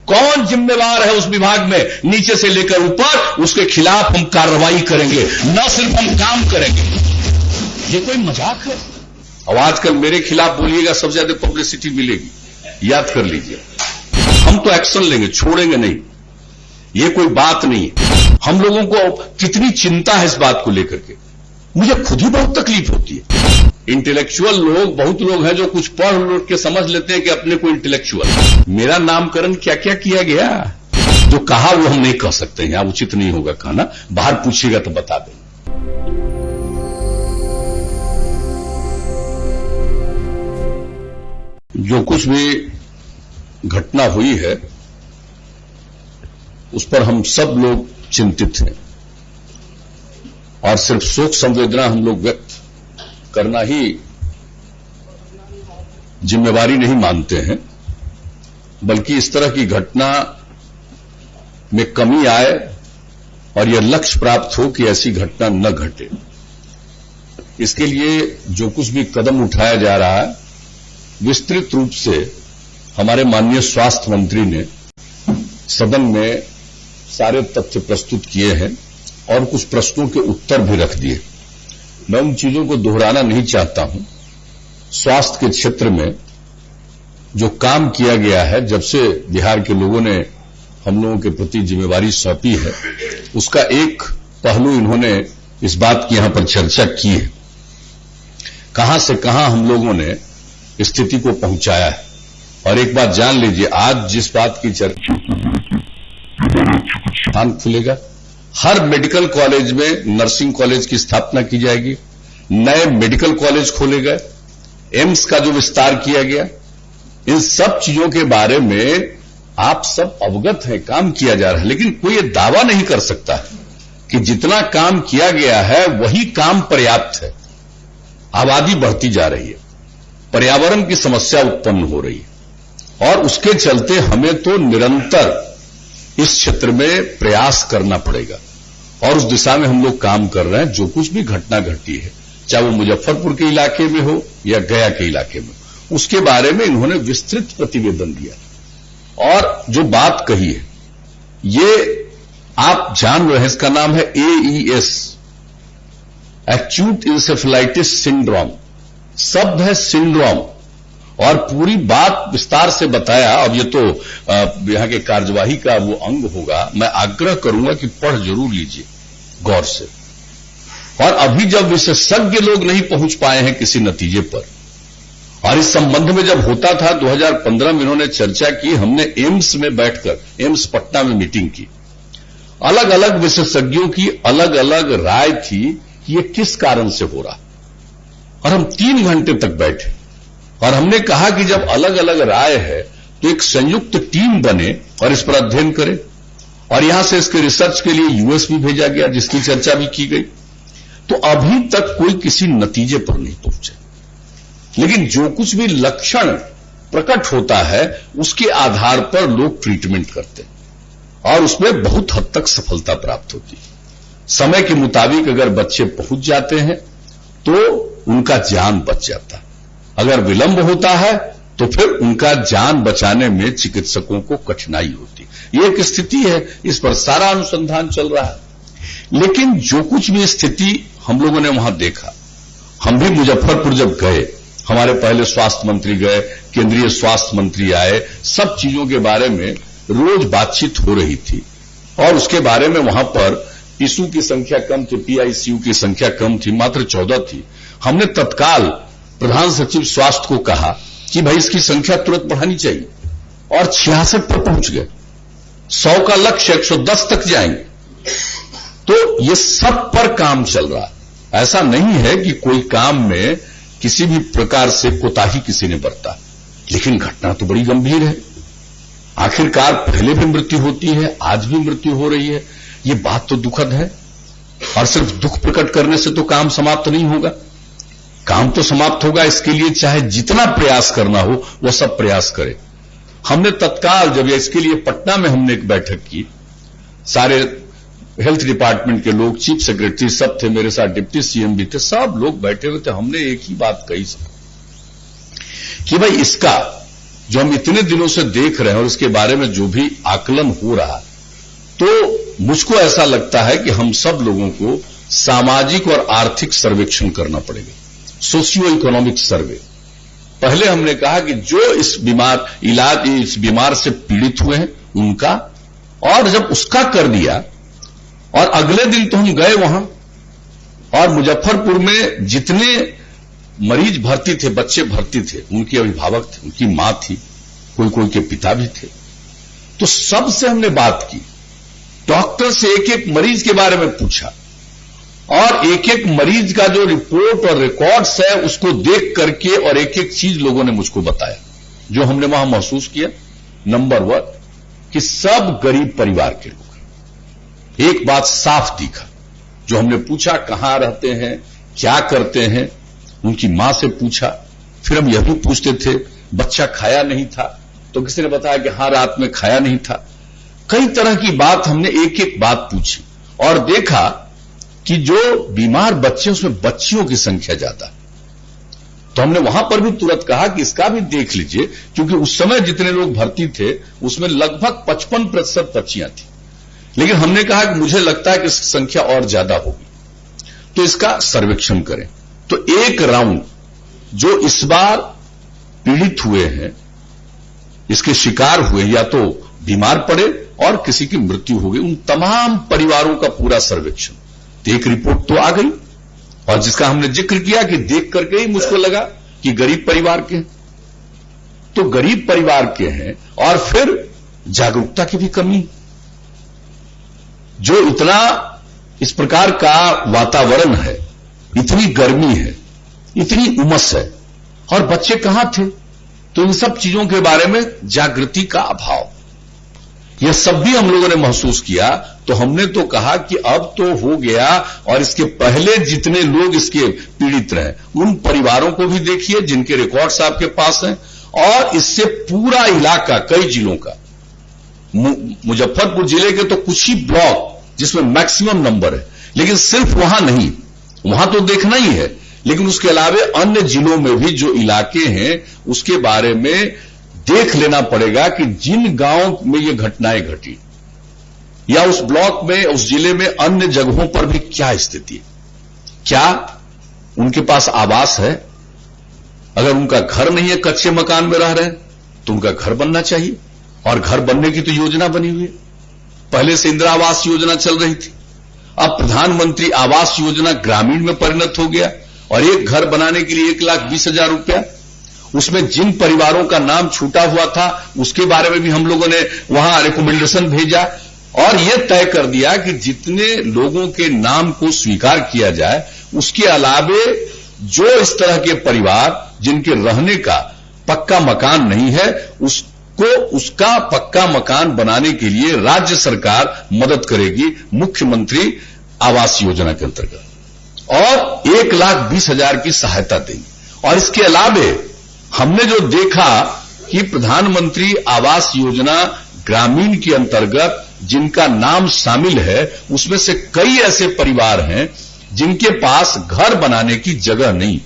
कौन जिम्मेवार है उस विभाग में, नीचे से लेकर ऊपर, उसके खिलाफ हम कार्रवाई करेंगे, न सिर्फ हम काम करेंगे। ये कोई मजाक है? अब आजकल मेरे खिलाफ बोलिएगा सबसे ज्यादा पब्लिसिटी मिलेगी, याद कर लीजिए। हम तो एक्शन लेंगे, छोड़ेंगे नहीं, ये कोई बात नहीं है। हम लोगों को कितनी चिंता है इस बात को लेकर के, मुझे खुद ही बहुत तकलीफ होती है। इंटेलेक्चुअल लोग, बहुत लोग हैं जो कुछ पढ़ लोग के समझ लेते हैं कि अपने को इंटेलेक्चुअल। मेरा नामकरण क्या क्या किया गया, जो कहा वो हम नहीं कह सकते हैं, उचित नहीं होगा कहना, बाहर पूछिएगा तो बता दें। जो कुछ भी घटना हुई है उस पर हम सब लोग चिंतित हैं और सिर्फ शोक संवेदना हम लोग व्यक्त करना ही जिम्मेवारी नहीं मानते हैं, बल्कि इस तरह की घटना में कमी आए और यह लक्ष्य प्राप्त हो कि ऐसी घटना न घटे। इसके लिए जो कुछ भी कदम उठाया जा रहा है, विस्तृत रूप से हमारे माननीय स्वास्थ्य मंत्री ने सदन में सारे तथ्य प्रस्तुत किए हैं और कुछ प्रश्नों के उत्तर भी रख दिए। मैं उन चीजों को दोहराना नहीं चाहता हूं। स्वास्थ्य के क्षेत्र में जो काम किया गया है, जब से बिहार के लोगों ने हम लोगों के प्रति जिम्मेवारी सौंपी है, उसका एक पहलू इन्होंने इस बात की यहां पर चर्चा की है, कहां से कहां हम लोगों ने स्थिति को पहुंचाया है। और एक बात जान लीजिए, आज जिस बात की चर्चा खुलेगा, हर मेडिकल कॉलेज में नर्सिंग कॉलेज की स्थापना की जाएगी, नए मेडिकल कॉलेज खोले गए, एम्स का जो विस्तार किया गया, इन सब चीजों के बारे में आप सब अवगत हैं, काम किया जा रहा है। लेकिन कोई ये दावा नहीं कर सकता कि जितना काम किया गया है वही काम पर्याप्त है। आबादी बढ़ती जा रही है, पर्यावरण की समस्या उत्पन्न हो रही है और उसके चलते हमें तो निरंतर इस क्षेत्र में प्रयास करना पड़ेगा और उस दिशा में हम लोग काम कर रहे हैं। जो कुछ भी घटना घटी है, चाहे वो मुजफ्फरपुर के इलाके में हो या गया के इलाके में, उसके बारे में इन्होंने विस्तृत प्रतिवेदन दिया और जो बात कही है, ये आप जान रहे हैं, इसका नाम है AES, एक्यूट इंसेफेलाइटिस सिंड्रोम। शब्द है सिंड्रोम और पूरी बात विस्तार से बताया। अब ये तो यहां के कार्यवाही का वो अंग होगा, मैं आग्रह करूंगा कि पढ़ जरूर लीजिए गौर से। और अभी जब विशेषज्ञ लोग नहीं पहुंच पाए हैं किसी नतीजे पर, और इस संबंध में जब होता था 2015 में इन्होंने चर्चा की, हमने एम्स में बैठकर, एम्स पटना में मीटिंग की, अलग अलग विशेषज्ञों की अलग अलग राय थी कि ये किस कारण से हो रहा, और हम 3 घंटे तक बैठे और हमने कहा कि जब अलग अलग राय है तो एक संयुक्त टीम बने और इस पर अध्ययन करें। और यहां से इसके रिसर्च के लिए यूएस भी भेजा गया, जिसकी चर्चा भी की गई। तो अभी तक कोई किसी नतीजे पर नहीं पहुंचे, लेकिन जो कुछ भी लक्षण प्रकट होता है उसके आधार पर लोग ट्रीटमेंट करते हैं और उसमें बहुत हद तक सफलता प्राप्त होती है। समय के मुताबिक अगर बच्चे पहुंच जाते हैं तो उनका जान बच जाता है, अगर विलंब होता है तो फिर उनका जान बचाने में चिकित्सकों को कठिनाई होती है। ये एक स्थिति है, इस पर सारा अनुसंधान चल रहा है। लेकिन जो कुछ भी स्थिति हम लोगों ने वहां देखा, हम भी मुजफ्फरपुर जब गए, हमारे पहले स्वास्थ्य मंत्री गए, केंद्रीय स्वास्थ्य मंत्री आए, सब चीजों के बारे में रोज बातचीत हो रही थी और उसके बारे में वहां पर ईसू की संख्या कम थी, PICU की संख्या कम थी, मात्र 14 थी। हमने तत्काल प्रधान सचिव स्वास्थ्य को कहा कि भाई इसकी संख्या तुरंत बढ़ानी चाहिए और 66 पर पहुंच गए। 100 का लक्ष्य 110 तक जाएंगे। तो ये सब पर काम चल रहा है। ऐसा नहीं है कि कोई काम में किसी भी प्रकार से कोताही किसी ने बरता, लेकिन घटना तो बड़ी गंभीर है। आखिरकार पहले भी मृत्यु होती है, आज भी मृत्यु हो रही है। ये बात तो दुखद है और सिर्फ दुख प्रकट करने से तो काम समाप्त नहीं होगा। काम तो समाप्त होगा, इसके लिए चाहे जितना प्रयास करना हो वो सब प्रयास करें। हमने तत्काल, जब इसके लिए पटना में हमने एक बैठक की, सारे हेल्थ डिपार्टमेंट के लोग, चीफ सेक्रेटरी सब थे, मेरे साथ डिप्टी CM भी थे, सब लोग बैठे हुए थे। हमने एक ही बात कही कि भाई इसका जो हम इतने दिनों से देख रहे हैं और इसके बारे में जो भी आकलन हो रहा, तो मुझको ऐसा लगता है कि हम सब लोगों को सामाजिक और आर्थिक सर्वेक्षण करना पड़ेगा, सोशियो इकोनॉमिक सर्वे। पहले हमने कहा कि जो इस बीमार से पीड़ित हुए हैं उनका, और जब उसका कर दिया और अगले दिन तो हम गए वहां, और मुजफ्फरपुर में जितने मरीज भर्ती थे, बच्चे भर्ती थे, उनके अभिभावक थे, उनकी मां थी, कोई के पिता भी थे, तो सबसे हमने बात की, डॉक्टर से एक एक मरीज के बारे में पूछा, और एक एक मरीज का जो रिपोर्ट और रिकॉर्ड्स है उसको देख करके और एक एक चीज लोगों ने मुझको बताया। जो हमने वहां महसूस किया, नंबर 1 कि सब गरीब परिवार के लोग। एक बात साफ दिखा, जो हमने पूछा कहां रहते हैं, क्या करते हैं, उनकी मां से पूछा, फिर हम यह भी पूछते थे बच्चा खाया नहीं था, तो किसी ने बताया कि हां रात में खाया नहीं था। कई तरह की बात हमने एक एक बात पूछी और देखा कि जो बीमार बच्चे उसमें बच्चियों की संख्या ज्यादा है। तो हमने वहां पर भी तुरंत कहा कि इसका भी देख लीजिए, क्योंकि उस समय जितने लोग भर्ती थे उसमें लगभग 55% बच्चियां थी, लेकिन हमने कहा कि मुझे लगता है कि इसकी संख्या और ज्यादा होगी, तो इसका सर्वेक्षण करें। तो एक राउंड जो इस बार पीड़ित हुए हैं, इसके शिकार हुए, या तो बीमार पड़े और किसी की मृत्यु हो गई, उन तमाम परिवारों का पूरा सर्वेक्षण, तो एक रिपोर्ट तो आ गई, और जिसका हमने जिक्र किया कि देख करके ही मुझको लगा कि गरीब परिवार के हैं। तो गरीब परिवार के हैं, और फिर जागरूकता की भी कमी, जो इतना इस प्रकार का वातावरण है, इतनी गर्मी है, इतनी उमस है, और बच्चे कहां थे, तो इन सब चीजों के बारे में जागृति का अभाव, यह सब भी हम लोगों ने महसूस किया। तो हमने तो कहा कि अब तो हो गया, और इसके पहले जितने लोग इसके पीड़ित रहे उन परिवारों को भी देखिए जिनके रिकॉर्ड्स आपके पास हैं, और इससे पूरा इलाका, कई जिलों का, मुजफ्फरपुर जिले के तो कुछ ही ब्लॉक जिसमें मैक्सिमम नंबर है, लेकिन सिर्फ वहां नहीं, वहां तो देखना ही है, लेकिन उसके अलावा अन्य जिलों में भी जो इलाके हैं उसके बारे में देख लेना पड़ेगा कि जिन गांव में ये घटनाएं घटी, या उस ब्लॉक में, उस जिले में अन्य जगहों पर भी क्या स्थिति है, क्या उनके पास आवास है, अगर उनका घर नहीं है, कच्चे मकान में रह रहे हैं, तो उनका घर बनना चाहिए, और घर बनने की तो योजना बनी हुई है। पहले से इंदिरा आवास योजना चल रही थी, अब प्रधानमंत्री आवास योजना ग्रामीण में परिणत हो गया, और एक घर बनाने के लिए 1,20,000 रुपया, उसमें जिन परिवारों का नाम छूटा हुआ था उसके बारे में भी हम लोगों ने वहां रिकमेंडेशन भेजा, और यह तय कर दिया कि जितने लोगों के नाम को स्वीकार किया जाए, उसके अलावे जो इस तरह के परिवार जिनके रहने का पक्का मकान नहीं है, उसका पक्का मकान बनाने के लिए राज्य सरकार मदद करेगी मुख्यमंत्री आवास योजना के अंतर्गत, और 1,20,000 की सहायता देंगे। और इसके अलावे हमने जो देखा कि प्रधानमंत्री आवास योजना ग्रामीण के अंतर्गत जिनका नाम शामिल है, उसमें से कई ऐसे परिवार हैं जिनके पास घर बनाने की जगह नहीं।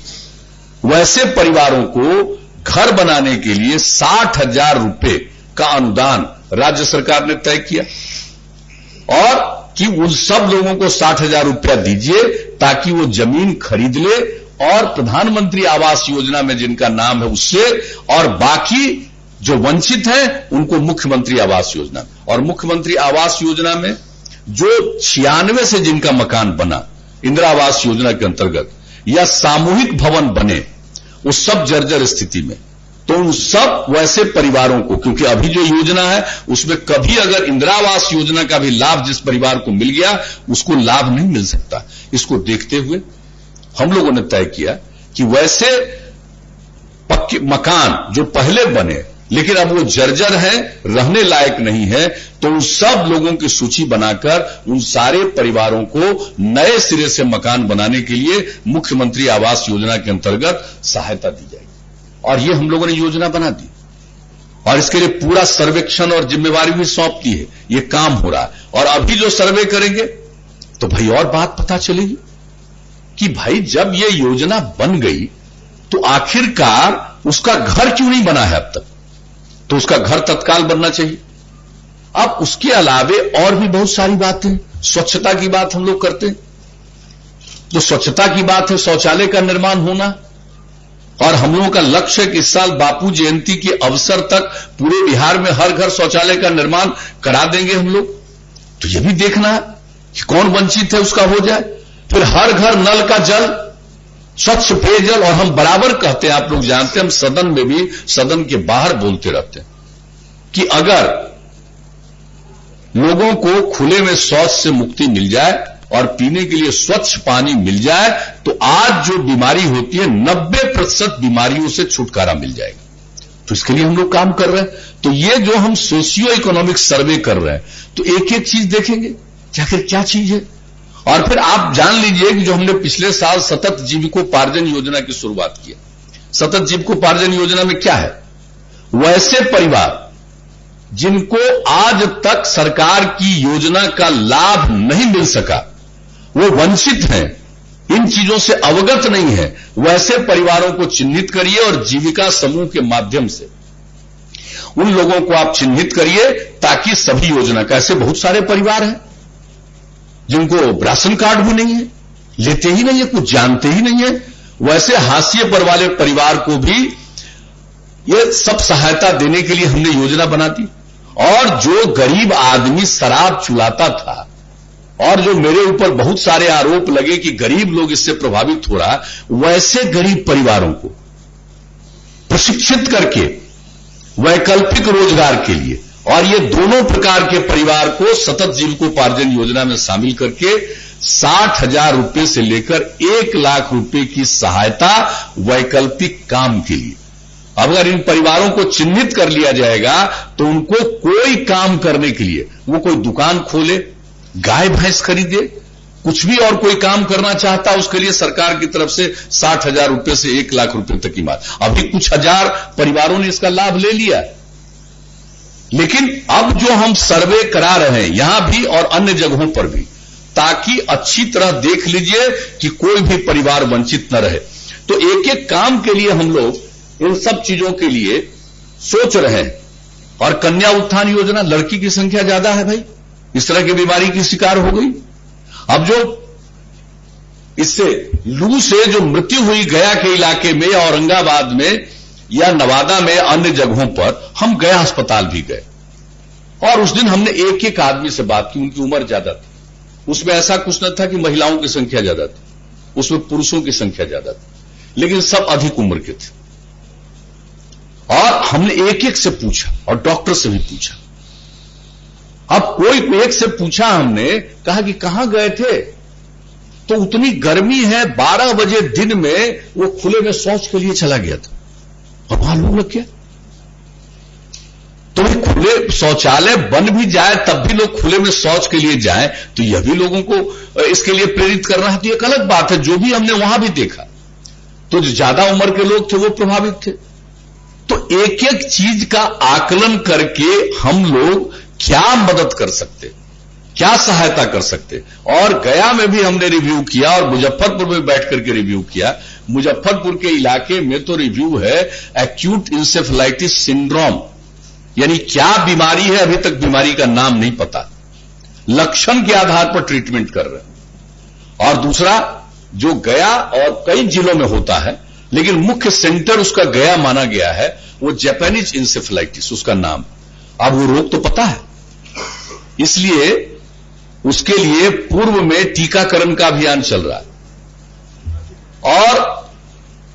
वैसे परिवारों को घर बनाने के लिए 60,000 रुपए का अनुदान राज्य सरकार ने तय किया, और कि उन सब लोगों को 60,000 रुपया दीजिए ताकि वो जमीन खरीद ले, और प्रधानमंत्री आवास योजना में जिनका नाम है उससे, और बाकी जो वंचित हैं उनको मुख्यमंत्री आवास योजना। और मुख्यमंत्री आवास योजना में जो 96 से जिनका मकान बना इंदिरा आवास योजना के अंतर्गत, या सामूहिक भवन बने, उस सब जर्जर स्थिति में, तो उन सब वैसे परिवारों को, क्योंकि अभी जो योजना है उसमें कभी अगर इंदिरा आवास योजना का भी लाभ जिस परिवार को मिल गया उसको लाभ नहीं मिल सकता। इसको देखते हुए हम लोगों ने तय किया कि वैसे पक्के मकान जो पहले बने लेकिन अब वो जर्जर है, रहने लायक नहीं है, तो उन सब लोगों की सूची बनाकर उन सारे परिवारों को नए सिरे से मकान बनाने के लिए मुख्यमंत्री आवास योजना के अंतर्गत सहायता दी जाएगी। और ये हम लोगों ने योजना बना दी, और इसके लिए पूरा सर्वेक्षण और जिम्मेवारी भी सौंप दी है। ये काम हो रहा है, और अभी जो सर्वे करेंगे तो भाई और बात पता चलेगी कि भाई जब ये योजना बन गई तो आखिरकार उसका घर क्यों नहीं बना है अब तक। तो उसका घर तत्काल बनना चाहिए। अब उसके अलावे और भी बहुत सारी बातें, स्वच्छता की बात हम लोग करते हैं, तो स्वच्छता की बात है शौचालय का निर्माण होना, और हम लोगों का लक्ष्य है कि इस साल बापू जयंती के अवसर तक पूरे बिहार में हर घर शौचालय का निर्माण करा देंगे हम लोग। तो यह भी देखना है कि कौन वंचित है उसका हो जाए। फिर हर घर नल का जल, स्वच्छ पेयजल। और हम बराबर कहते हैं, आप लोग जानते हैं, हम सदन में भी सदन के बाहर बोलते रहते हैं कि अगर लोगों को खुले में शौच से मुक्ति मिल जाए और पीने के लिए स्वच्छ पानी मिल जाए तो आज जो बीमारी होती है 90% बीमारियों से छुटकारा मिल जाएगा। तो इसके लिए हम लोग काम कर रहे हैं। तो ये जो हम सोशियो इकोनॉमिक सर्वे कर रहे हैं तो एक एक चीज देखेंगे कि आखिर क्या चीज है। और फिर आप जान लीजिए कि जो हमने पिछले साल सतत जीविकोपार्जन योजना की शुरुआत की, सतत जीविकोपार्जन योजना में क्या है, वैसे परिवार जिनको आज तक सरकार की योजना का लाभ नहीं मिल सका, वो वंचित हैं, इन चीजों से अवगत नहीं है, वैसे परिवारों को चिन्हित करिए और जीविका समूह के माध्यम से उन लोगों को आप चिन्हित करिए ताकि सभी योजना का, ऐसे बहुत सारे परिवार हैं जिनको राशन कार्ड भी नहीं है, लेते ही नहीं है, कुछ जानते ही नहीं है, वैसे हाशिए पर वाले परिवार को भी ये सब सहायता देने के लिए हमने योजना बना दी। और जो गरीब आदमी शराब चुलाता था और जो मेरे ऊपर बहुत सारे आरोप लगे कि गरीब लोग इससे प्रभावित हो रहा, वैसे गरीब परिवारों को प्रशिक्षित करके वैकल्पिक रोजगार के लिए, और ये दोनों प्रकार के परिवार को सतत जीविकोपार्जन योजना में शामिल करके 60,000 रुपए से लेकर 1 लाख रुपए की सहायता वैकल्पिक काम के लिए। अब अगर इन परिवारों को चिन्हित कर लिया जाएगा तो उनको कोई काम करने के लिए, वो कोई दुकान खोले, गाय भैंस खरीदे, कुछ भी और कोई काम करना चाहता, उसके लिए सरकार की तरफ से 60,000 रुपए से 1 लाख रुपए तक की बात। अभी कुछ हजार परिवारों ने इसका लाभ ले लिया, लेकिन अब जो हम सर्वे करा रहे हैं यहां भी और अन्य जगहों पर भी, ताकि अच्छी तरह देख लीजिए कि कोई भी परिवार वंचित न रहे। तो एक एक काम के लिए हम लोग इन सब चीजों के लिए सोच रहे हैं। और कन्या उत्थान योजना, लड़की की संख्या ज्यादा है भाई, इस तरह की बीमारी की शिकार हो गई। अब जो इससे लू से जो मृत्यु हुई गया के इलाके में या औरंगाबाद में या नवादा में अन्य जगहों पर, हम गया अस्पताल भी गए और उस दिन हमने एक एक आदमी से बात की। उनकी उम्र ज्यादा थी, उसमें ऐसा कुछ न था कि महिलाओं की संख्या ज्यादा थी, उसमें पुरुषों की संख्या ज्यादा थी, लेकिन सब अधिक उम्र के थे। और हमने एक एक से पूछा और डॉक्टर से भी पूछा। अब कोई एक से पूछा, हमने कहा कि कहां गए थे, तो उतनी गर्मी है 12 बजे दिन में वो खुले में शौच के लिए चला गया था। और मालूम लग गया, तो खुले शौचालय बन भी जाए तब भी लोग खुले में शौच के लिए जाएं, तो यह भी लोगों को इसके लिए प्रेरित कर रहा है। तो एक अलग बात है, जो भी हमने वहां भी देखा, तो जो ज्यादा उम्र के लोग थे वो प्रभावित थे। तो एक एक चीज का आकलन करके हम लोग क्या मदद कर सकते, क्या सहायता कर सकते। और गया में भी हमने रिव्यू किया और मुजफ्फरपुर में बैठ करके रिव्यू किया। मुजफ्फरपुर के इलाके में तो रिव्यू है एक्यूट इंसेफेलाइटिस सिंड्रोम, यानी क्या बीमारी है अभी तक बीमारी का नाम नहीं पता, लक्षण के आधार पर ट्रीटमेंट कर रहे हैं। और दूसरा जो गया और कई जिलों में होता है, लेकिन मुख्य सेंटर उसका गया माना गया है, वो जापानीज इंसेफेलाइटिस उसका नाम। अब वो रोग तो पता है, इसलिए उसके लिए पूर्व में टीकाकरण का अभियान चल रहा है।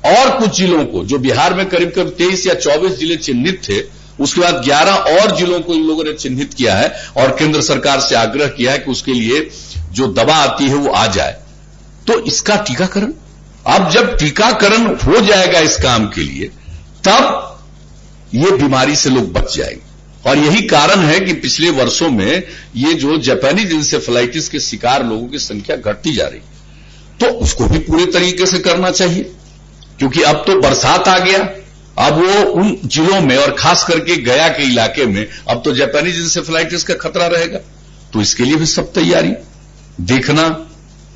और कुछ जिलों को, जो बिहार में करीब करीब 23 या 24 जिले चिन्हित थे, उसके बाद 11 और जिलों को इन लोगों ने चिन्हित किया है और केंद्र सरकार से आग्रह किया है कि उसके लिए जो दवा आती है वो आ जाए। तो इसका टीकाकरण, अब जब टीकाकरण हो जाएगा इस काम के लिए, तब ये बीमारी से लोग बच जाएंगे। और यही कारण है कि पिछले वर्षों में ये जो जापानीज इंसेफेलाइटिस के शिकार लोगों की संख्या घटती जा रही, तो उसको भी पूरे तरीके से करना चाहिए, क्योंकि अब तो बरसात आ गया। अब वो उन जिलों में और खास करके गया के इलाके में अब तो जापानीज इंसेफेलाइटिस का खतरा रहेगा। तो इसके लिए भी सब तैयारी देखना,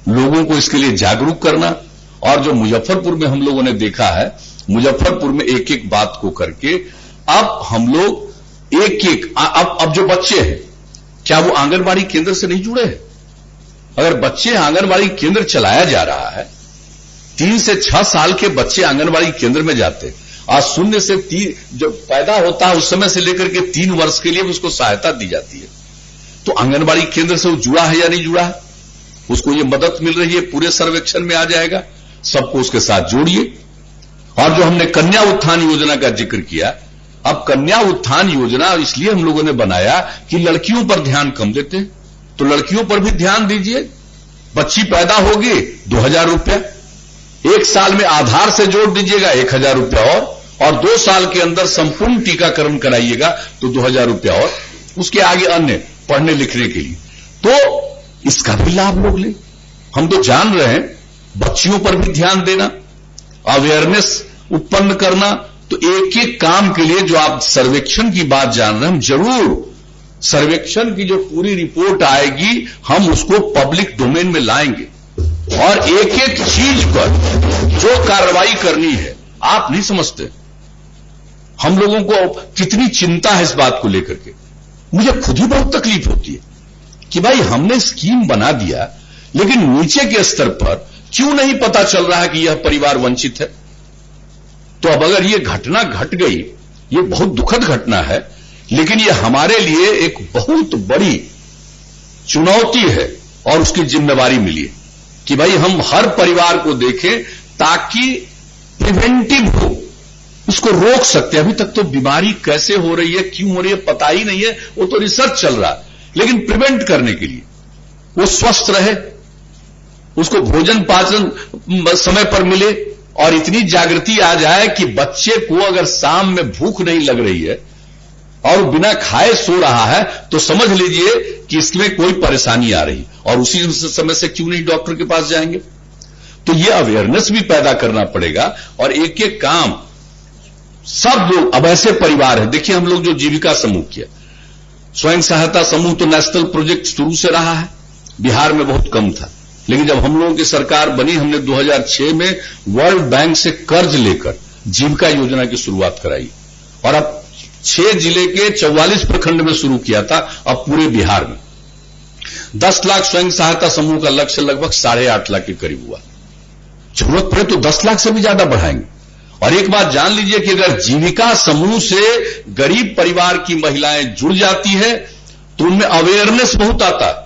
लोगों को इसके लिए जागरूक करना। और जो मुजफ्फरपुर में हम लोगों ने देखा है, मुजफ्फरपुर में एक एक बात को करके अब हम लोग एक एक अब जो बच्चे हैं, क्या वो आंगनबाड़ी केंद्र से नहीं जुड़े हैं? अगर बच्चे आंगनबाड़ी केंद्र चलाया जा रहा है, 3 से 6 साल के बच्चे आंगनबाड़ी केंद्र में जाते हैं, आज 0 से 3 जब पैदा होता है उस समय से लेकर के 3 वर्ष के लिए उसको सहायता दी जाती है। तो आंगनबाड़ी केंद्र से वो जुड़ा है या नहीं जुड़ा है, उसको ये मदद मिल रही है, पूरे सर्वेक्षण में आ जाएगा। सबको उसके साथ जोड़िए। और जो हमने कन्या उत्थान योजना का जिक्र किया, अब कन्या उत्थान योजना इसलिए हम लोगों ने बनाया कि लड़कियों पर ध्यान कम देते हैं, तो लड़कियों पर भी ध्यान दीजिए। बच्ची पैदा होगी 2000 रुपया, 1 साल में आधार से जोड़ दीजिएगा 1000 रुपया और 2 साल के अंदर संपूर्ण टीकाकरण कराइएगा तो 2000 रुपया और, उसके आगे अन्य पढ़ने लिखने के लिए। तो इसका भी लाभ लोग ले। हम तो जान रहे हैं, बच्चियों पर भी ध्यान देना, अवेयरनेस उत्पन्न करना। तो एक एक काम के लिए जो आप सर्वेक्षण की बात जान रहे हैं, हम जरूर सर्वेक्षण की जो पूरी रिपोर्ट आएगी हम उसको पब्लिक डोमेन में लाएंगे और एक एक चीज पर जो कार्रवाई करनी है। आप नहीं समझते हम लोगों को कितनी चिंता है इस बात को लेकर के। मुझे खुद ही बहुत तकलीफ होती है कि भाई हमने स्कीम बना दिया, लेकिन नीचे के स्तर पर क्यों नहीं पता चल रहा है कि यह परिवार वंचित है। तो अब अगर यह घटना घट गई, यह बहुत दुखद घटना है, लेकिन यह हमारे लिए एक बहुत बड़ी चुनौती है और उसकी जिम्मेवारी मिली है कि भाई हम हर परिवार को देखें ताकि प्रिवेंटिव हो, उसको रोक सकते हैं। अभी तक तो बीमारी कैसे हो रही है, क्यों हो रही है पता ही नहीं है, वो तो रिसर्च चल रहा है, लेकिन प्रिवेंट करने के लिए वो स्वस्थ रहे, उसको भोजन पाचन समय पर मिले और इतनी जागृति आ जाए कि बच्चे को अगर शाम में भूख नहीं लग रही है और बिना खाए सो रहा है तो समझ लीजिए कि इसमें कोई परेशानी आ रही, और उसी समय से क्यों नहीं डॉक्टर के पास जाएंगे। तो ये अवेयरनेस भी पैदा करना पड़ेगा और एक एक काम सब लोग। अब ऐसे परिवार है, देखिए हम लोग जो जीविका समूह किया, स्वयं सहायता समूह तो नेशनल प्रोजेक्ट शुरू से रहा है, बिहार में बहुत कम था, लेकिन जब हम लोगों की सरकार बनी हमने 2006 में वर्ल्ड बैंक से कर्ज लेकर जीविका योजना की शुरुआत कराई और अब 6 जिले के 44 प्रखंड में शुरू किया था, अब पूरे बिहार में 10 लाख स्वयं सहायता समूह का लक्ष्य लगभग 8.5 लाख के करीब हुआ। जरूरत पड़े तो 10 लाख से भी ज्यादा बढ़ाएंगे। और एक बात जान लीजिए कि अगर जीविका समूह से गरीब परिवार की महिलाएं जुड़ जाती है तो उनमें अवेयरनेस बहुत आता है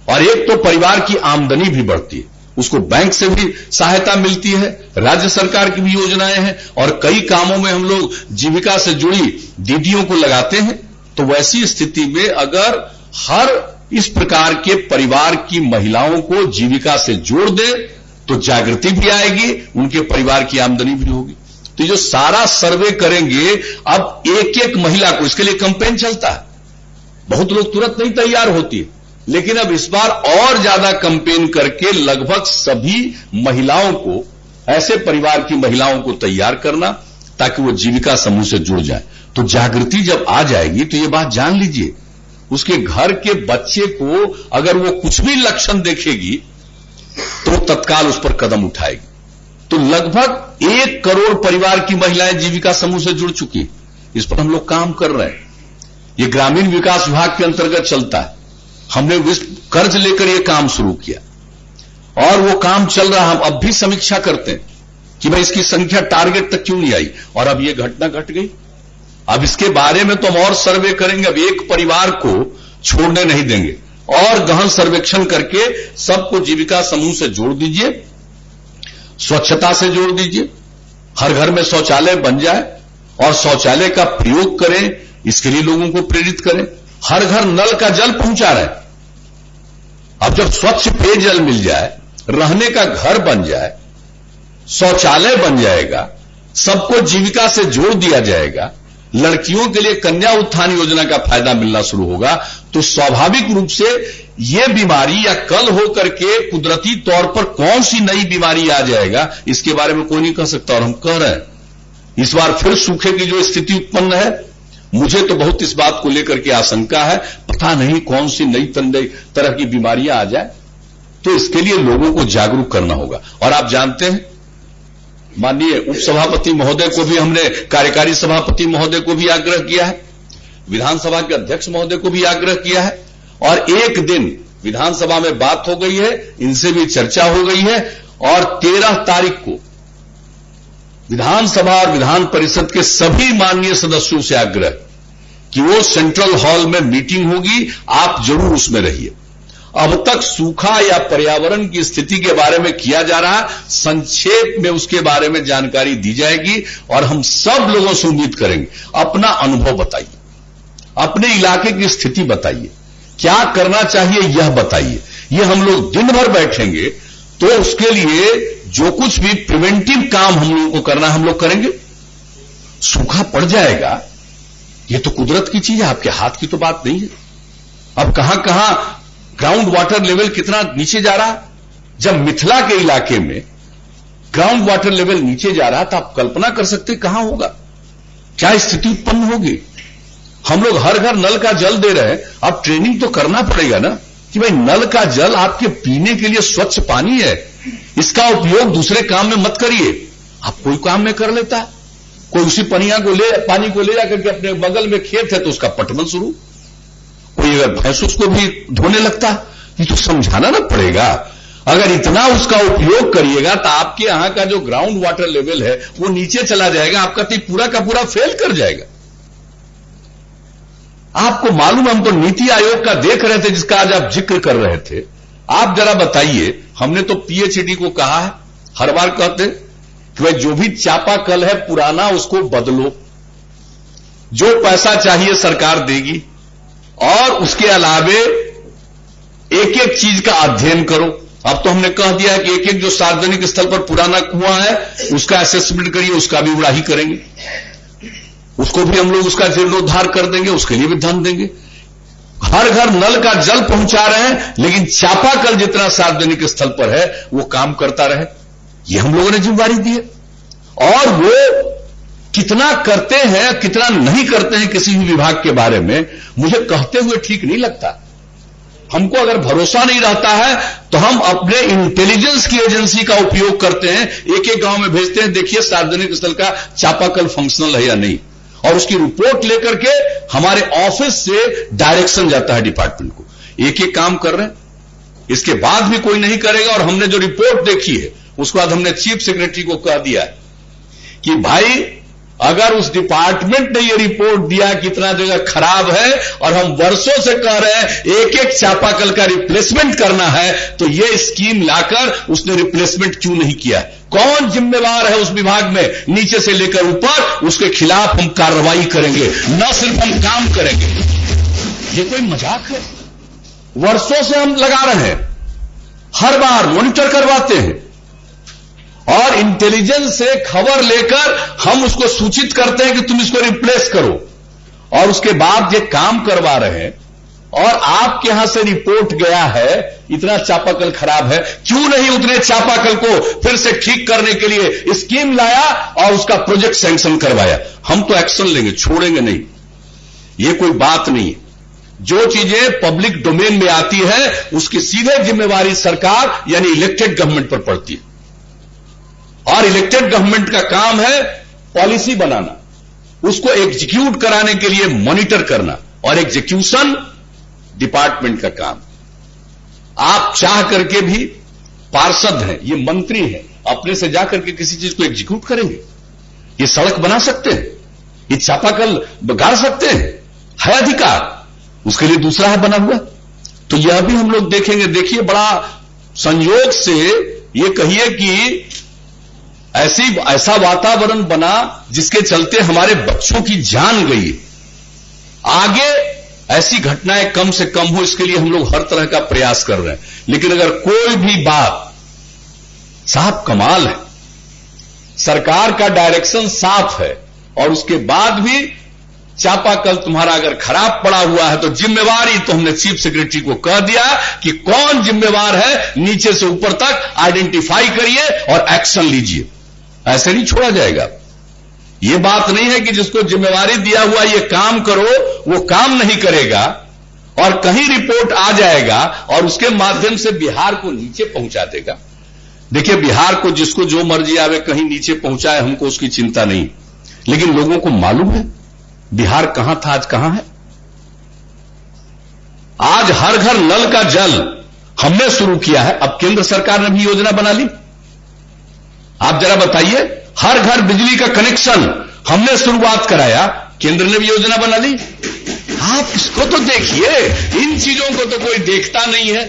और एक तो परिवार की आमदनी भी बढ़ती है, उसको बैंक से भी सहायता मिलती है, राज्य सरकार की भी योजनाएं हैं और कई कामों में हम लोग जीविका से जुड़ी दीदियों को लगाते हैं। तो वैसी स्थिति में अगर हर इस प्रकार के परिवार की महिलाओं को जीविका से जोड़ दे तो जागृति भी आएगी, उनके परिवार की आमदनी भी होगी। तो जो सारा सर्वे करेंगे, अब एक एक महिला को, इसके लिए कैंपेन चलता है, बहुत लोग तुरंत नहीं तैयार होती है, लेकिन अब इस बार और ज्यादा कैंपेन करके लगभग सभी महिलाओं को, ऐसे परिवार की महिलाओं को तैयार करना ताकि वो जीविका समूह से जुड़ जाए। तो जागृति जब आ जाएगी तो ये बात जान लीजिए, उसके घर के बच्चे को अगर वो कुछ भी लक्षण देखेगी तो तत्काल उस पर कदम उठाएगी। तो लगभग 1 करोड़ परिवार की महिलाएं जीविका समूह से जुड़ चुकी हैं। इस पर हम लोग काम कर रहे हैं, ये ग्रामीण विकास विभाग के अंतर्गत चलता है। हमने कर्ज लेकर यह काम शुरू किया और वो काम चल रहा। हम अब भी समीक्षा करते हैं कि भाई इसकी संख्या टारगेट तक क्यों नहीं आई, और अब यह घटना घट गई। अब इसके बारे में तो हम और सर्वे करेंगे, अब एक परिवार को छोड़ने नहीं देंगे और गहन सर्वेक्षण करके सबको जीविका समूह से जोड़ दीजिए, स्वच्छता से जोड़ दीजिए, हर घर में शौचालय बन जाए और शौचालय का प्रयोग करें, इसके लिए लोगों को प्रेरित करें। हर घर नल का जल पहुंचा रहे। अब जब स्वच्छ पेयजल मिल जाए, रहने का घर बन जाए, शौचालय बन जाएगा, सबको जीविका से जोड़ दिया जाएगा, लड़कियों के लिए कन्या उत्थान योजना का फायदा मिलना शुरू होगा, तो स्वाभाविक रूप से यह बीमारी या कल हो करके कुदरती तौर पर कौन सी नई बीमारी आ जाएगा, इसके बारे में कोई नहीं कह सकता। और हम कह रहे हैं इस बार फिर सूखे की जो स्थिति उत्पन्न है, मुझे तो बहुत इस बात को लेकर के आशंका है, पता नहीं कौन सी नई तरह की बीमारियां आ जाए। तो इसके लिए लोगों को जागरूक करना होगा। और आप जानते हैं माननीय उपसभापति महोदय को भी हमने, कार्यकारी सभापति महोदय को भी आग्रह किया है, विधानसभा के अध्यक्ष महोदय को भी आग्रह किया है, और एक दिन विधानसभा में बात हो गई है, इनसे भी चर्चा हो गई है, और 13 तारीख को विधानसभा और विधान परिषद के सभी माननीय सदस्यों से आग्रह कि वो सेंट्रल हॉल में मीटिंग होगी, आप जरूर उसमें रहिए। अब तक सूखा या पर्यावरण की स्थिति के बारे में किया जा रहा है, संक्षेप में उसके बारे में जानकारी दी जाएगी, और हम सब लोगों से उम्मीद करेंगे अपना अनुभव बताइए, अपने इलाके की स्थिति बताइए, क्या करना चाहिए यह बताइए। ये हम लोग दिन भर बैठेंगे तो उसके लिए जो कुछ भी प्रिवेंटिव काम हम लोगों को करना है हम लोग करेंगे। सूखा पड़ जाएगा, ये तो कुदरत की चीज है, आपके हाथ की तो बात नहीं है। अब कहां कहां ग्राउंड वाटर लेवल कितना नीचे जा रहा है। जब मिथिला के इलाके में ग्राउंड वाटर लेवल नीचे जा रहा है तो आप कल्पना कर सकते कहां होगा, क्या स्थिति उत्पन्न होगी। हम लोग हर घर नल का जल दे रहे हैं, अब ट्रेनिंग तो करना पड़ेगा ना कि भाई नल का जल आपके पीने के लिए स्वच्छ पानी है, इसका उपयोग दूसरे काम में मत करिए। आप कोई काम में कर लेता है, कोई उसी पानी को ले जाकर के अपने बगल में खेत है तो उसका पटवन शुरू, कोई अगर भैंस उसको भी धोने लगता है, ये तो समझाना ना पड़ेगा। अगर इतना उसका उपयोग करिएगा तो आपके यहां का जो ग्राउंड वाटर लेवल है वो नीचे चला जाएगा, आपका तो पूरा का पूरा फेल कर जाएगा। आपको मालूम, हम तो नीति आयोग का देख रहे थे जिसका आज आप जिक्र कर रहे थे। आप जरा बताइए, हमने तो पीएचईडी को कहा है, हर बार कहते कि भाई जो भी चापाकल है पुराना उसको बदलो, जो पैसा चाहिए सरकार देगी, और उसके अलावे एक एक चीज का अध्ययन करो। अब तो हमने कह दिया है कि एक एक जो सार्वजनिक स्थल पर पुराना कुआं है उसका असेसमेंट करिए, उसका भी उड़ाही करेंगे, उसको भी हम लोग उसका जीर्णोद्धार कर देंगे, उसके लिए भी धन देंगे। हर घर नल का जल पहुंचा रहे हैं, लेकिन चापाकल जितना सार्वजनिक स्थल पर है वो काम करता रहे, ये हम लोगों ने जिम्मेदारी दी है। और वो कितना करते हैं कितना नहीं करते हैं किसी भी विभाग के बारे में मुझे कहते हुए ठीक नहीं लगता। हमको अगर भरोसा नहीं रहता है तो हम अपने इंटेलिजेंस की एजेंसी का उपयोग करते हैं, एक एक गांव में भेजते हैं, देखिए सार्वजनिक स्थल का चापाकल फंक्शनल है या नहीं, और उसकी रिपोर्ट लेकर के हमारे ऑफिस से डायरेक्शन जाता है डिपार्टमेंट को। एक एक काम कर रहे हैं, इसके बाद भी कोई नहीं करेगा। और हमने जो रिपोर्ट देखी है उसके बाद हमने चीफ सेक्रेटरी को कह दिया कि भाई अगर उस डिपार्टमेंट ने ये रिपोर्ट दिया कि इतना जगह खराब है और हम वर्षों से कह रहे हैं एक एक चापाकल का रिप्लेसमेंट करना है, तो ये स्कीम लाकर उसने रिप्लेसमेंट क्यों नहीं किया? कौन जिम्मेवार है उस विभाग में, नीचे से लेकर ऊपर, उसके खिलाफ हम कार्रवाई करेंगे, न सिर्फ हम काम करेंगे। ये कोई मजाक है? वर्षों से हम लगा रहे हैं, हर बार मॉनिटर करवाते हैं, और इंटेलिजेंस से खबर लेकर हम उसको सूचित करते हैं कि तुम इसको रिप्लेस करो, और उसके बाद ये काम करवा रहे हैं। और आपके यहां से रिपोर्ट गया है इतना चापाकल खराब है, क्यों नहीं उतने चापाकल को फिर से ठीक करने के लिए स्कीम लाया और उसका प्रोजेक्ट सैंक्शन करवाया? हम तो एक्शन लेंगे, छोड़ेंगे नहीं, ये कोई बात नहीं है। जो चीजें पब्लिक डोमेन में आती है उसकी सीधे जिम्मेवारी सरकार यानी इलेक्टेड गवर्नमेंट पर पड़ती है, और इलेक्टेड गवर्नमेंट का काम है पॉलिसी बनाना, उसको एग्जीक्यूट कराने के लिए मॉनिटर करना, और एग्जीक्यूशन डिपार्टमेंट का काम। आप चाह करके भी पार्षद हैं, ये मंत्री हैं, अपने से जाकर के किसी चीज को एग्जीक्यूट करेंगे? ये सड़क बना सकते हैं, ये चापाकल गाड़ सकते हैं, है अधिकार, उसके लिए दूसरा है बना हुआ। तो यह भी हम लोग देखेंगे। देखिए, बड़ा संयोग से ये कहिए कि ऐसा वातावरण बना जिसके चलते हमारे बच्चों की जान गई। आगे ऐसी घटनाएं कम से कम हो, इसके लिए हम लोग हर तरह का प्रयास कर रहे हैं। लेकिन अगर कोई भी बात, साहब कमाल है, सरकार का डायरेक्शन साफ है, और उसके बाद भी चापाकल तुम्हारा अगर खराब पड़ा हुआ है तो जिम्मेवारी तो हमने चीफ सेक्रेटरी को कह दिया कि कौन जिम्मेवार है, नीचे से ऊपर तक आइडेंटिफाई करिए और एक्शन लीजिए। ऐसे नहीं छोड़ा जाएगा। यह बात नहीं है कि जिसको जिम्मेवारी दिया हुआ ये काम करो, वो काम नहीं करेगा और कहीं रिपोर्ट आ जाएगा और उसके माध्यम से बिहार को नीचे पहुंचा देगा। देखिए, बिहार को जिसको जो मर्जी आवे कहीं नीचे पहुंचाए, हमको उसकी चिंता नहीं, लेकिन लोगों को मालूम है बिहार कहां था, आज कहां है। आज हर घर नल का जल हमने शुरू किया है, अब केंद्र सरकार ने भी योजना बना ली। आप जरा बताइए, हर घर बिजली का कनेक्शन हमने शुरुआत कराया, केंद्र ने भी योजना बना ली। आप इसको तो देखिए, इन चीजों को तो कोई देखता नहीं है,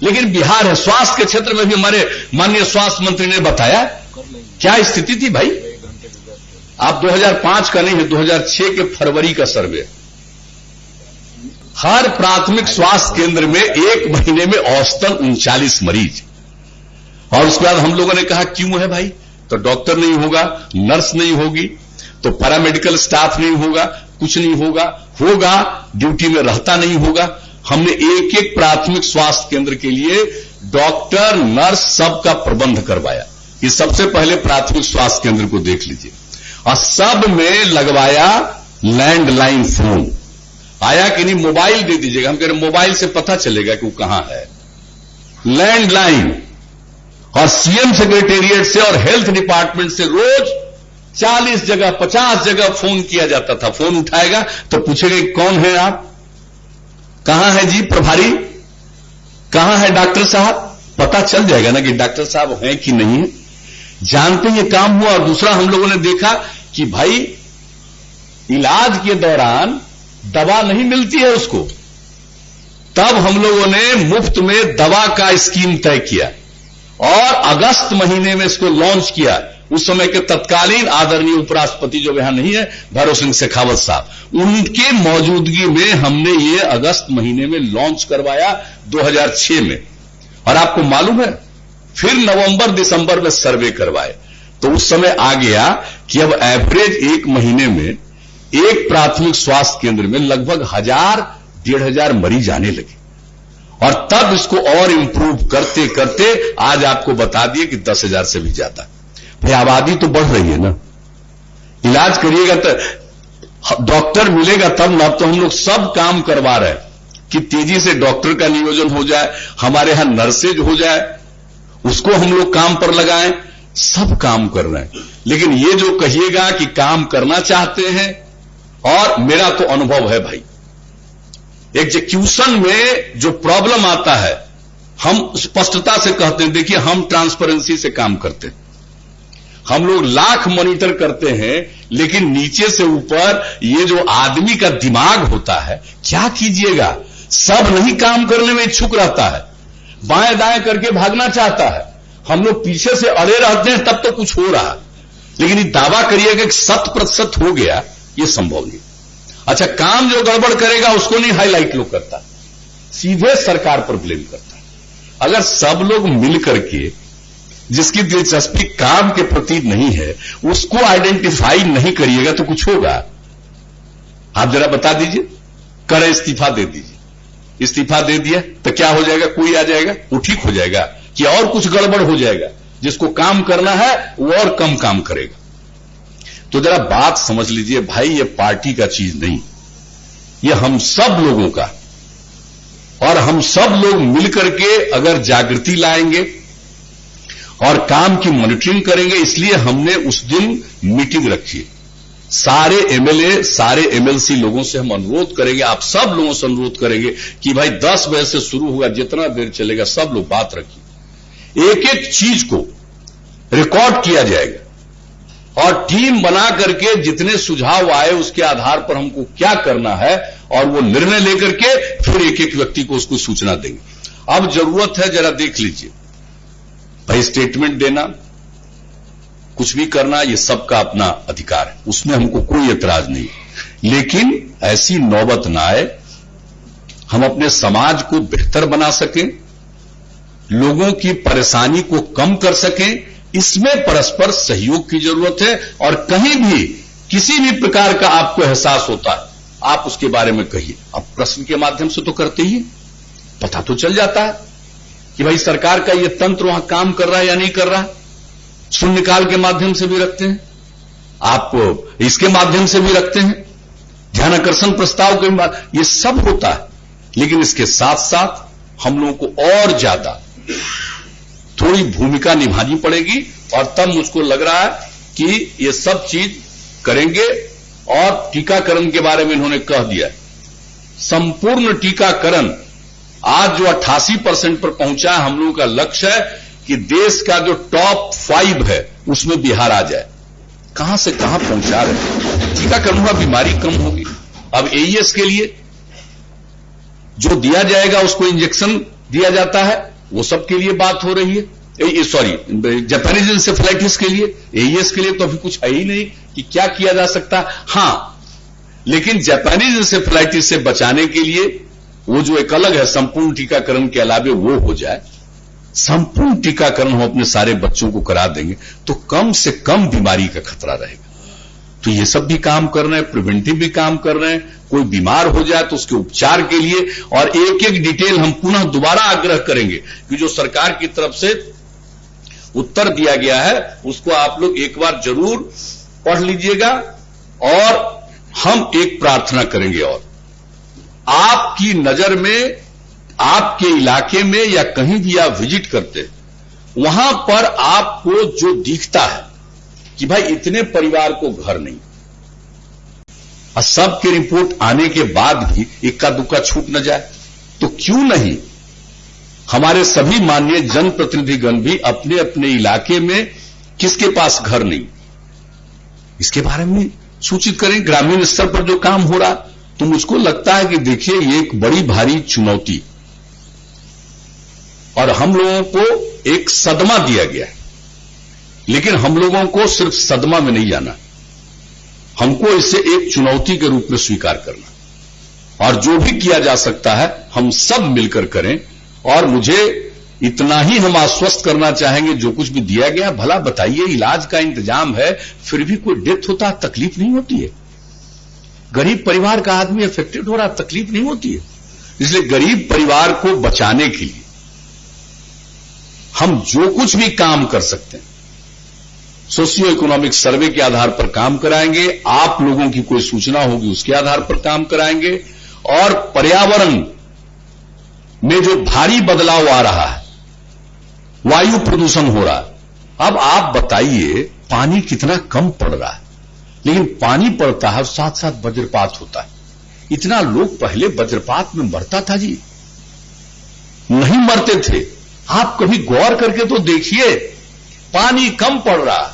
लेकिन बिहार है। स्वास्थ्य के क्षेत्र में भी हमारे माननीय स्वास्थ्य मंत्री ने बताया क्या स्थिति थी भाई। आप 2005 का नहीं है, 2006 के फरवरी का सर्वे, हर प्राथमिक स्वास्थ्य केंद्र में एक महीने में औसतन 39 मरीज। और उसके बाद हम लोगों ने कहा क्यों है भाई, तो डॉक्टर नहीं होगा, नर्स नहीं होगी, तो पैरामेडिकल स्टाफ नहीं होगा, कुछ नहीं होगा, ड्यूटी में रहता नहीं होगा। हमने एक एक प्राथमिक स्वास्थ्य केंद्र के लिए डॉक्टर, नर्स सबका प्रबंध करवाया। ये सबसे पहले प्राथमिक स्वास्थ्य केंद्र को देख लीजिए, और सब में लगवाया लैंडलाइन फोन। आया कि नहीं, मोबाइल दे दीजिएगा, हम कह रहे मोबाइल से पता चलेगा कि वो कहां है, लैंडलाइन। और सीएम सेक्रेटेरिएट से और हेल्थ डिपार्टमेंट से रोज 40 जगह 50 जगह फोन किया जाता था। फोन उठाएगा तो पूछेगा कौन है आप, कहां है जी प्रभारी, कहां है डॉक्टर साहब, पता चल जाएगा ना कि डॉक्टर साहब हैं कि नहीं है, जानते ये काम हुआ। और दूसरा हम लोगों ने देखा कि भाई इलाज के दौरान दवा नहीं मिलती है उसको, तब हम लोगों ने मुफ्त में दवा का स्कीम तय किया और अगस्त महीने में इसको लॉन्च किया। उस समय के तत्कालीन आदरणीय उपराष्ट्रपति जो यहां नहीं है, भैरव सिंह शेखावत साहब, उनके मौजूदगी में हमने ये अगस्त महीने में लॉन्च करवाया 2006 में। और आपको मालूम है, फिर नवंबर दिसंबर में सर्वे करवाए, तो उस समय आ गया कि अब एवरेज एक महीने में एक प्राथमिक स्वास्थ्य केंद्र में लगभग 1000-1500 मरीज आने लगे। और तब इसको और इंप्रूव करते करते आज आपको बता दिए कि 10,000 से भी ज्यादा। भाई आबादी तो बढ़ रही है ना, इलाज करिएगा तो डॉक्टर मिलेगा तब ना। अब तो हम लोग सब काम करवा रहे हैं कि तेजी से डॉक्टर का नियोजन हो जाए, हमारे यहां नर्सेज हो जाए, उसको हम लोग काम पर लगाएं, सब काम कर रहे हैं। लेकिन ये जो कहिएगा कि काम करना चाहते हैं, और मेरा तो अनुभव है भाई, एग्जीक्यूशन में जो प्रॉब्लम आता है, हम स्पष्टता से कहते हैं, देखिए हम ट्रांसपेरेंसी से काम करते हैं, हम लोग लाख मॉनिटर करते हैं, लेकिन नीचे से ऊपर ये जो आदमी का दिमाग होता है, क्या कीजिएगा, सब नहीं काम करने में इच्छुक रहता है, बाएं दाएं करके भागना चाहता है। हम लोग पीछे से अड़े रहते हैं तब तो कुछ हो रहा, लेकिन ये दावा करिएगा कि 100% हो गया, ये संभव नहीं। अच्छा, काम जो गड़बड़ करेगा उसको नहीं हाईलाइट लोग करता, सीधे सरकार पर ब्लेम करता है। अगर सब लोग मिल करके, जिसकी दिलचस्पी काम के प्रति नहीं है, उसको आइडेंटिफाई नहीं करिएगा तो कुछ होगा। आप जरा बता दीजिए, करे इस्तीफा दे दीजिए, इस्तीफा दे दिया तो क्या हो जाएगा, कोई आ जाएगा, वो ठीक हो जाएगा, कि और कुछ गड़बड़ हो जाएगा, जिसको काम करना है वो और कम काम करेगा। तो जरा बात समझ लीजिए भाई, ये पार्टी का चीज नहीं, ये हम सब लोगों का, और हम सब लोग मिलकर के अगर जागृति लाएंगे और काम की मॉनिटरिंग करेंगे। इसलिए हमने उस दिन मीटिंग रखी, सारे एमएलए, सारे एमएलसी लोगों से हम अनुरोध करेंगे, आप सब लोगों से अनुरोध करेंगे कि भाई 10 बजे से शुरू होगा, जितना देर चलेगा सब लोग बात रखिए, एक एक चीज को रिकॉर्ड किया जाएगा, और टीम बना करके जितने सुझाव आए उसके आधार पर हमको क्या करना है, और वो निर्णय लेकर के फिर एक एक व्यक्ति को उसको सूचना देंगे। अब जरूरत है, जरा देख लीजिए भाई, स्टेटमेंट देना, कुछ भी करना, ये सबका अपना अधिकार है, उसमें हमको कोई एतराज नहीं, लेकिन ऐसी नौबत ना आए, हम अपने समाज को बेहतर बना सकें, लोगों की परेशानी को कम कर सकें, इसमें परस्पर सहयोग की जरूरत है। और कहीं भी किसी भी प्रकार का आपको एहसास होता है, आप उसके बारे में कहिए। अब प्रश्न के माध्यम से तो करते ही पता तो चल जाता है कि भाई सरकार का ये तंत्र वहां काम कर रहा है या नहीं कर रहा। शून्यकाल के माध्यम से भी रखते हैं, आप इसके माध्यम से भी रखते हैं, ध्यानाकर्षण प्रस्ताव के बाद, ये सब होता है। लेकिन इसके साथ साथ हम लोगों को और ज्यादा थोड़ी भूमिका निभानी पड़ेगी और तब मुझको लग रहा है कि ये सब चीज करेंगे। और टीकाकरण के बारे में इन्होंने कह दिया, संपूर्ण टीकाकरण आज जो 88% पर पहुंचा है, हम लोगों का लक्ष्य है कि देश का जो टॉप 5 है उसमें बिहार आ जाए। कहां से कहां पहुंचा रहे हैं। टीकाकरण हुआ, बीमारी कम होगी। अब एईएस के लिए जो दिया जाएगा, उसको इंजेक्शन दिया जाता है, वो सब के लिए बात हो रही है। जापानीज इंसेफेलाइटिस के लिए, एईएस के लिए तो अभी कुछ है ही नहीं कि क्या किया जा सकता। हां, लेकिन जापानीज इंसेफेलाइटिस से बचाने के लिए वो जो एक अलग है, संपूर्ण टीकाकरण के अलावे वो हो जाए। संपूर्ण टीकाकरण हम अपने सारे बच्चों को करा देंगे तो कम से कम बीमारी का खतरा रहेगा। तो ये सब भी काम कर रहे हैं, प्रिवेंटिव भी काम कर रहे हैं। कोई बीमार हो जाए तो उसके उपचार के लिए, और एक एक डिटेल हम पुनः दोबारा आग्रह करेंगे कि जो सरकार की तरफ से उत्तर दिया गया है उसको आप लोग एक बार जरूर पढ़ लीजिएगा। और हम एक प्रार्थना करेंगे, और आपकी नजर में, आपके इलाके में या कहीं भी आप विजिट करते, वहां पर आपको जो दिखता है कि भाई इतने परिवार को घर नहीं, और सबके रिपोर्ट आने के बाद भी इक्का दुक्का छूट न जाए, तो क्यों नहीं हमारे सभी माननीय जनप्रतिनिधिगण भी अपने अपने इलाके में किसके पास घर नहीं, इसके बारे में सूचित करें। ग्रामीण स्तर पर जो काम हो रहा, तो मुझको लगता है कि देखिए ये एक बड़ी भारी चुनौती, और हम लोगों को एक सदमा दिया गया है। लेकिन हम लोगों को सिर्फ सदमा में नहीं जाना, हमको इसे एक चुनौती के रूप में स्वीकार करना, और जो भी किया जा सकता है हम सब मिलकर करें। और मुझे इतना ही हम आश्वस्त करना चाहेंगे, जो कुछ भी दिया गया, भला बताइए इलाज का इंतजाम है, फिर भी कोई डेथ होता है, तकलीफ नहीं होती है। गरीब परिवार का आदमी अफेक्टेड हो रहा, तकलीफ नहीं होती है। इसलिए गरीब परिवार को बचाने के लिए हम जो कुछ भी काम कर सकते हैं, सोशियो इकोनॉमिक सर्वे के आधार पर काम कराएंगे, आप लोगों की कोई सूचना होगी उसके आधार पर काम कराएंगे। और पर्यावरण में जो भारी बदलाव आ रहा है, वायु प्रदूषण हो रहा है। अब आप बताइए पानी कितना कम पड़ रहा है, लेकिन पानी पड़ता है साथ साथ वज्रपात होता है। इतना लोग पहले वज्रपात में मरता था जी, नहीं मरते थे। आप कभी गौर करके तो देखिए, पानी कम पड़ रहा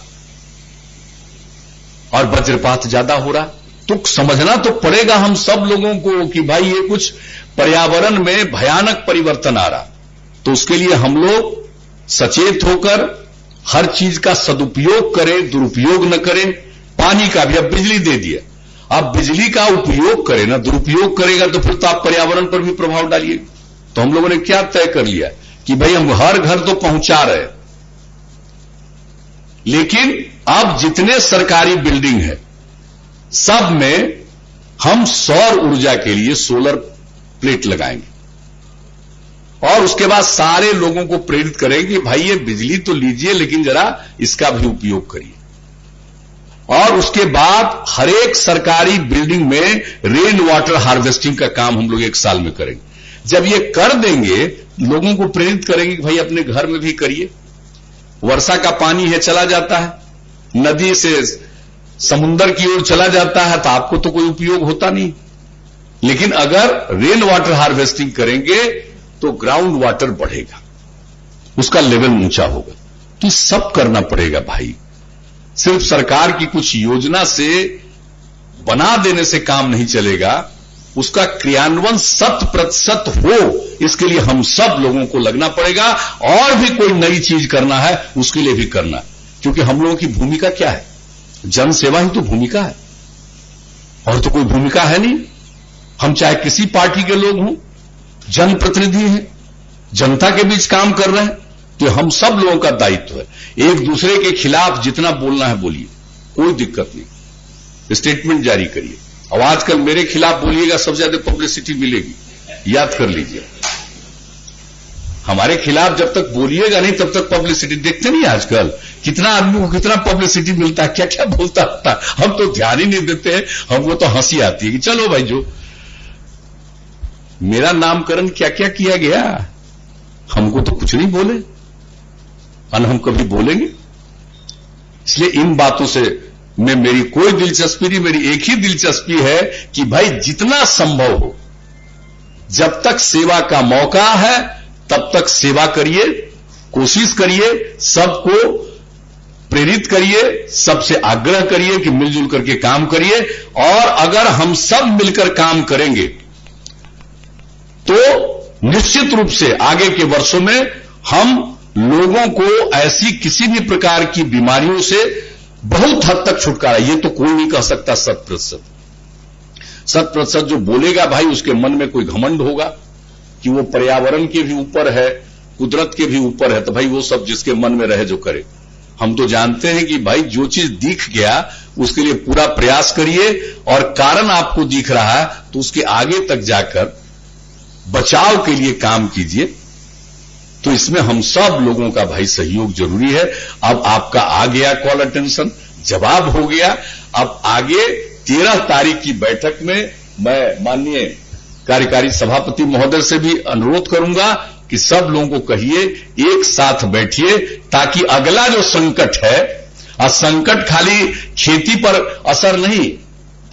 और वज्रपात ज्यादा हो रहा। तो समझना तो पड़ेगा हम सब लोगों को कि भाई ये कुछ पर्यावरण में भयानक परिवर्तन आ रहा। तो उसके लिए हम लोग सचेत होकर हर चीज का सदुपयोग करें, दुरुपयोग न करें। पानी का भी, अब बिजली दे दिया, अब बिजली का उपयोग करें ना, दुरुपयोग करेगा तो फिर तो आप पर्यावरण पर भी प्रभाव डालिए। तो हम लोगों ने क्या तय कर लिया कि भाई हम हर घर तो पहुंचा रहे, लेकिन अब जितने सरकारी बिल्डिंग है सब में हम सौर ऊर्जा के लिए सोलर प्लेट लगाएंगे, और उसके बाद सारे लोगों को प्रेरित करेंगे कि भाई ये बिजली तो लीजिए, लेकिन जरा इसका भी उपयोग करिए। और उसके बाद हर एक सरकारी बिल्डिंग में रेन वाटर हार्वेस्टिंग का काम हम लोग 1 साल में करेंगे। जब ये कर देंगे, लोगों को प्रेरित करेंगे कि भाई अपने घर में भी करिए। वर्षा का पानी है चला जाता है, नदी से समुद्र की ओर चला जाता है, तो आपको तो कोई उपयोग होता नहीं। लेकिन अगर रेन वाटर हार्वेस्टिंग करेंगे तो ग्राउंड वाटर बढ़ेगा, उसका लेवल ऊंचा होगा। तो सब करना पड़ेगा भाई। सिर्फ सरकार की कुछ योजना से बना देने से काम नहीं चलेगा, उसका क्रियान्वयन 100% हो, इसके लिए हम सब लोगों को लगना पड़ेगा। और भी कोई नई चीज करना है उसके लिए भी करना है, क्योंकि हम लोगों की भूमिका क्या है? जन सेवा ही तो भूमिका है, और तो कोई भूमिका है नहीं। हम चाहे किसी पार्टी के लोग हों, जनप्रतिनिधि हैं, जनता के बीच काम कर रहे हैं, तो हम सब लोगों का दायित्व है। एक दूसरे के खिलाफ जितना बोलना है बोलिए, कोई दिक्कत नहीं, स्टेटमेंट जारी करिए। और आजकल मेरे खिलाफ बोलिएगा, सबसे ज्यादा पब्लिसिटी मिलेगी, याद कर लीजिए। हमारे खिलाफ जब तक बोलिएगा नहीं तब तक पब्लिसिटी। देखते नहीं आजकल कितना आदमी को कितना पब्लिसिटी मिलता है, क्या क्या बोलता होता है, हम तो ध्यान ही नहीं देते हैं। हमको तो हंसी आती है कि चलो भाई, जो मेरा नामकरण क्या क्या किया गया, हमको तो कुछ नहीं बोले। और हम कभी बोलेंगे। इसलिए इन बातों से में मेरी कोई दिलचस्पी नहीं, मेरी एक ही दिलचस्पी है कि भाई जितना संभव हो, जब तक सेवा का मौका है तब तक सेवा करिए, कोशिश करिए, सबको प्रेरित करिए, सबसे आग्रह करिए कि मिलजुल करके काम करिए। और अगर हम सब मिलकर काम करेंगे तो निश्चित रूप से आगे के वर्षों में हम लोगों को ऐसी किसी भी प्रकार की बीमारियों से बहुत हद तक छुटकारा, ये तो कोई नहीं कह सकता 100%। जो बोलेगा भाई उसके मन में कोई घमंड होगा कि वो पर्यावरण के भी ऊपर है, कुदरत के भी ऊपर है, तो भाई वो सब जिसके मन में रहे जो करे। हम तो जानते हैं कि भाई जो चीज दिख गया उसके लिए पूरा प्रयास करिए, और कारण आपको दिख रहा है तो उसके आगे तक जाकर बचाव के लिए काम कीजिए। तो इसमें हम सब लोगों का भाई सहयोग जरूरी है। अब आपका आ गया कॉल अटेंशन, जवाब हो गया। अब आगे 13 तारीख की बैठक में मैं माननीय कार्यकारी सभापति महोदय से भी अनुरोध करूंगा कि सब लोगों को कहिए एक साथ बैठिए, ताकि अगला जो संकट है, और संकट खाली खेती पर असर नहीं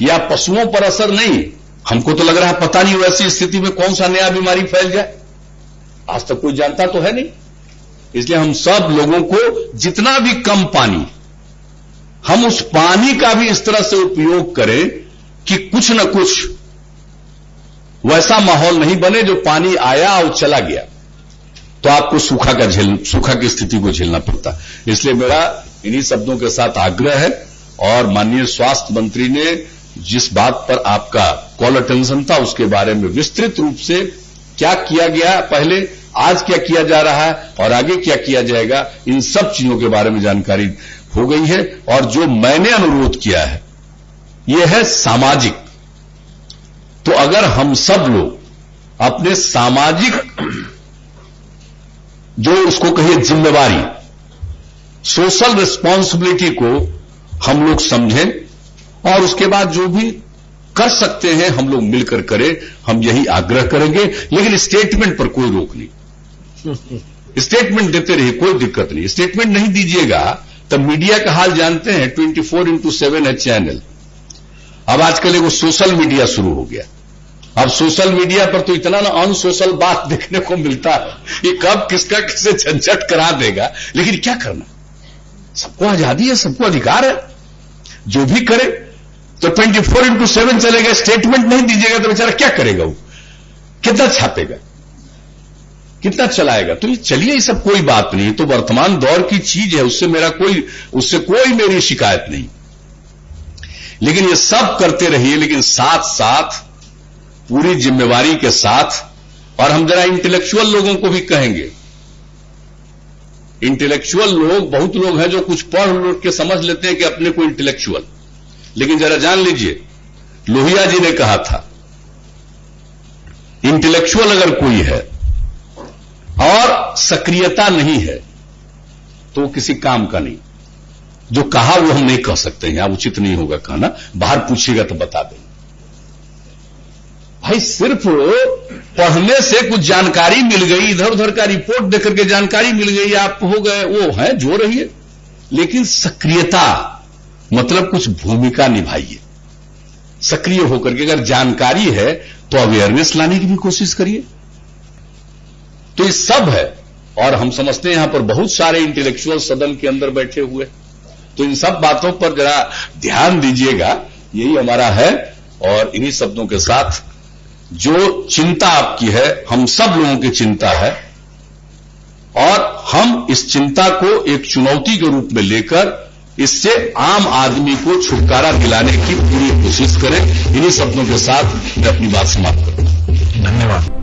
या पशुओं पर असर नहीं, हमको तो लग रहा है पता नहीं वैसी स्थिति में कौन सा नया बीमारी फैल जाए, आज तक कोई जानता तो है नहीं। इसलिए हम सब लोगों को जितना भी कम पानी, हम उस पानी का भी इस तरह से उपयोग करें कि कुछ न कुछ वैसा माहौल नहीं बने जो पानी आया और चला गया तो आपको सूखा की स्थिति को झेलना पड़ता। इसलिए मेरा इन्हीं शब्दों के साथ आग्रह है, और माननीय स्वास्थ्य मंत्री ने जिस बात पर आपका कॉल अटेंशन था उसके बारे में विस्तृत रूप से क्या किया गया पहले, आज क्या किया जा रहा है और आगे क्या किया जाएगा, इन सब चीजों के बारे में जानकारी हो गई है। और जो मैंने अनुरोध किया है यह है सामाजिक। तो अगर हम सब लोग अपने सामाजिक जो उसको कहिए जिम्मेवारी, सोशल रिस्पॉन्सिबिलिटी को हम लोग समझें, और उसके बाद जो भी कर सकते हैं हम लोग मिलकर करें, हम यही आग्रह करेंगे। लेकिन स्टेटमेंट पर कोई रोक नहीं, स्टेटमेंट देते रहिए, कोई दिक्कत नहीं। स्टेटमेंट नहीं दीजिएगा तब मीडिया का हाल जानते हैं, 24x7 है चैनल। अब आजकल एक सोशल मीडिया शुरू हो गया। अब सोशल मीडिया पर तो इतना ना अनसोशल बात देखने को मिलता है, ये कब किसका किसे झंझट करा देगा। लेकिन क्या करना, सबको आजादी है, सबको अधिकार है, जो भी करे। तो 24x7 चलेगा, स्टेटमेंट नहीं दीजिएगा तो बेचारा क्या करेगा, वो कितना छापेगा, कितना चलाएगा। तो ये चलिए, ये सब कोई बात नहीं, तो वर्तमान दौर की चीज है, उससे कोई मेरी शिकायत नहीं। लेकिन ये सब करते रहिए, लेकिन साथ साथ पूरी जिम्मेवारी के साथ। और हम जरा इंटेलेक्चुअल लोगों को भी कहेंगे, इंटेलेक्चुअल लोग, बहुत लोग हैं जो कुछ पढ़ लोग के समझ लेते हैं कि अपने को इंटेलेक्चुअल, लेकिन जरा जान लीजिए, लोहिया जी ने कहा था इंटेलेक्चुअल अगर कोई है और सक्रियता नहीं है तो किसी काम का नहीं। जो कहा वो हम नहीं कह सकते हैं, यहां उचित नहीं होगा कहना, बाहर पूछिएगा तो बता दें। भाई सिर्फ पढ़ने से कुछ जानकारी मिल गई, इधर उधर का रिपोर्ट देकर के जानकारी मिल गई, आप हो गए, वो है जो रहिए, लेकिन सक्रियता मतलब कुछ भूमिका निभाइए। सक्रिय होकर के अगर जानकारी है तो अवेयरनेस लाने की भी कोशिश करिए। तो ये सब है, और हम समझते हैं यहां पर बहुत सारे इंटेलेक्चुअल सदन के अंदर बैठे हुए, तो इन सब बातों पर जरा ध्यान दीजिएगा, यही हमारा है। और इन्हीं शब्दों के साथ जो चिंता आपकी है, हम सब लोगों की चिंता है, और हम इस चिंता को एक चुनौती के रूप में लेकर इससे आम आदमी को छुटकारा दिलाने की पूरी कोशिश करें। इन्हीं शब्दों के साथ मैं अपनी बात समाप्त करूंगा। धन्यवाद।